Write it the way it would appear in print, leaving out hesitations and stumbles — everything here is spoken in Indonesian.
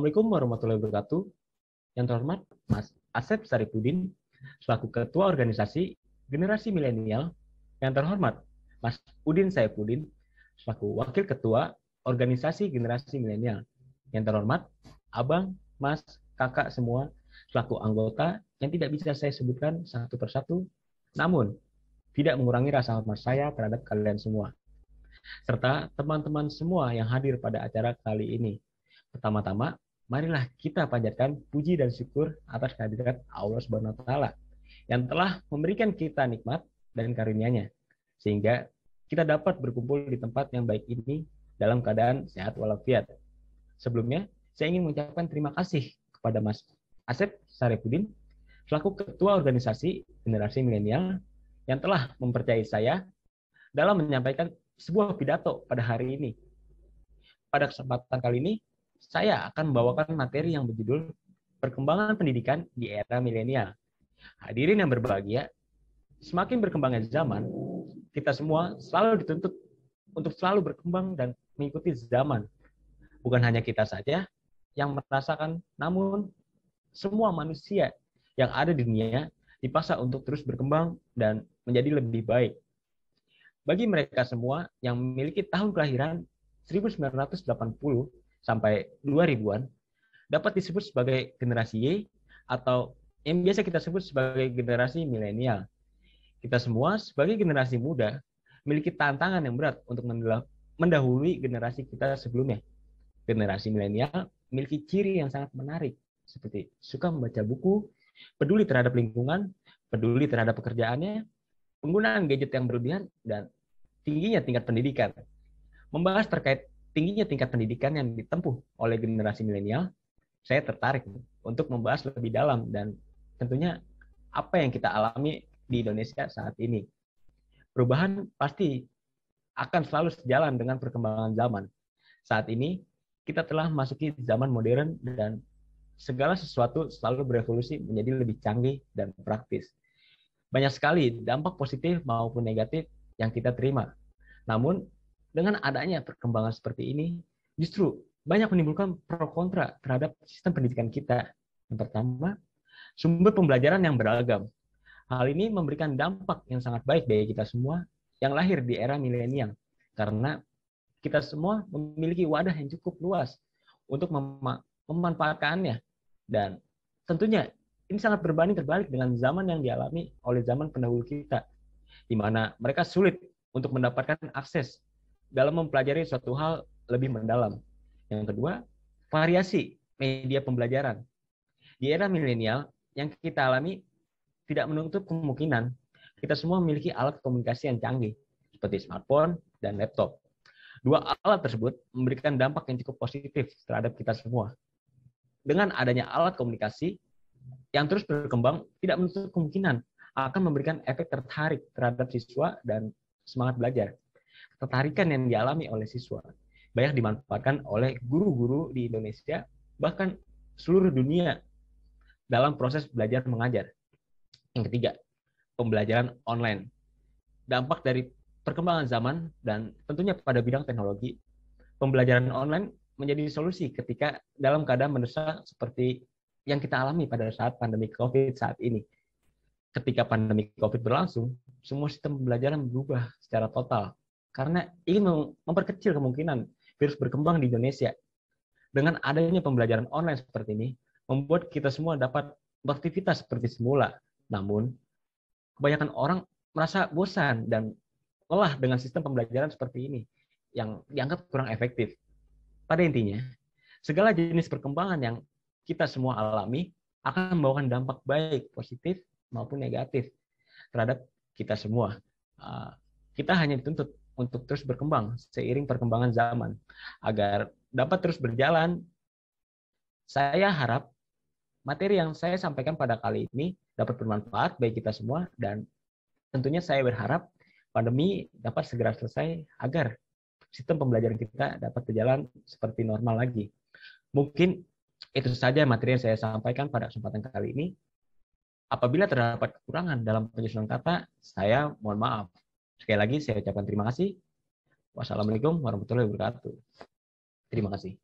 Assalamualaikum warahmatullahi wabarakatuh. Yang terhormat Mas Asep Saripudin, selaku Ketua Organisasi Generasi Milenial. Yang terhormat Mas Udin Saipudin, selaku Wakil Ketua Organisasi Generasi Milenial. Yang terhormat Abang, Mas, Kakak semua, selaku anggota yang tidak bisa saya sebutkan satu persatu, namun tidak mengurangi rasa hormat saya terhadap kalian semua, serta teman-teman semua yang hadir pada acara kali ini. Pertama-tama, marilah kita panjatkan puji dan syukur atas kehadirat Allah Subhanahu wa taala yang telah memberikan kita nikmat dan karunia-Nya sehingga kita dapat berkumpul di tempat yang baik ini dalam keadaan sehat walafiat. Sebelumnya, saya ingin mengucapkan terima kasih kepada Mas Asep Saripudin selaku Ketua Organisasi Generasi Milenial yang telah mempercayai saya dalam menyampaikan sebuah pidato pada hari ini. Pada kesempatan kali ini, saya akan membawakan materi yang berjudul Perkembangan Pendidikan di Era Milenial. Hadirin yang berbahagia, semakin berkembangnya zaman, kita semua selalu dituntut untuk selalu berkembang dan mengikuti zaman. Bukan hanya kita saja yang merasakan, namun semua manusia yang ada di dunia dipaksa untuk terus berkembang dan menjadi lebih baik. Bagi mereka semua yang memiliki tahun kelahiran 1980 sampai 2000-an dapat disebut sebagai generasi Y atau yang biasa kita sebut sebagai generasi milenial. Kita semua sebagai generasi muda memiliki tantangan yang berat untuk mendahului generasi kita sebelumnya. Generasi milenial memiliki ciri yang sangat menarik seperti suka membaca buku, peduli terhadap lingkungan, peduli terhadap pekerjaannya, penggunaan gadget yang berlebihan, dan tingginya tingkat pendidikan. Membahas terkait tingginya tingkat pendidikan yang ditempuh oleh generasi milenial, saya tertarik untuk membahas lebih dalam dan tentunya apa yang kita alami di Indonesia saat ini. Perubahan pasti akan selalu sejalan dengan perkembangan zaman. Saat ini, kita telah memasuki zaman modern dan segala sesuatu selalu berevolusi menjadi lebih canggih dan praktis. Banyak sekali dampak positif maupun negatif yang kita terima. Namun, dengan adanya perkembangan seperti ini, justru banyak menimbulkan pro kontra terhadap sistem pendidikan kita. Yang pertama, sumber pembelajaran yang beragam. Hal ini memberikan dampak yang sangat baik bagi kita semua yang lahir di era milenial, karena kita semua memiliki wadah yang cukup luas untuk memanfaatkannya. Dan tentunya ini sangat berbanding terbalik dengan zaman yang dialami oleh zaman pendahulu kita, di mana mereka sulit untuk mendapatkan akses dalam mempelajari suatu hal lebih mendalam. Yang kedua, variasi media pembelajaran. Di era milenial yang kita alami tidak menutup kemungkinan kita semua memiliki alat komunikasi yang canggih seperti smartphone dan laptop. Dua alat tersebut memberikan dampak yang cukup positif terhadap kita semua. Dengan adanya alat komunikasi yang terus berkembang, tidak menutup kemungkinan akan memberikan efek tertarik terhadap siswa dan semangat belajar. Ketertarikan yang dialami oleh siswa banyak dimanfaatkan oleh guru-guru di Indonesia, bahkan seluruh dunia dalam proses belajar mengajar. Yang ketiga, pembelajaran online. Dampak dari perkembangan zaman dan tentunya pada bidang teknologi, pembelajaran online menjadi solusi ketika dalam keadaan mendesak seperti yang kita alami pada saat pandemi COVID saat ini. Ketika pandemi COVID berlangsung, semua sistem pembelajaran berubah secara total karena ingin memperkecil kemungkinan virus berkembang di Indonesia. Dengan adanya pembelajaran online seperti ini, membuat kita semua dapat beraktivitas seperti semula. Namun, kebanyakan orang merasa bosan dan lelah dengan sistem pembelajaran seperti ini yang dianggap kurang efektif. Pada intinya, segala jenis perkembangan yang kita semua alami akan membawakan dampak baik, positif, maupun negatif terhadap kita semua. Kita hanya dituntut untuk terus berkembang seiring perkembangan zaman. Agar dapat terus berjalan, saya harap materi yang saya sampaikan pada kali ini dapat bermanfaat bagi kita semua, dan tentunya saya berharap pandemi dapat segera selesai agar sistem pembelajaran kita dapat berjalan seperti normal lagi. Mungkin itu saja materi yang saya sampaikan pada kesempatan kali ini. Apabila terdapat kekurangan dalam penyusunan kata, saya mohon maaf. Sekali lagi saya ucapkan terima kasih. Wassalamualaikum warahmatullahi wabarakatuh. Terima kasih.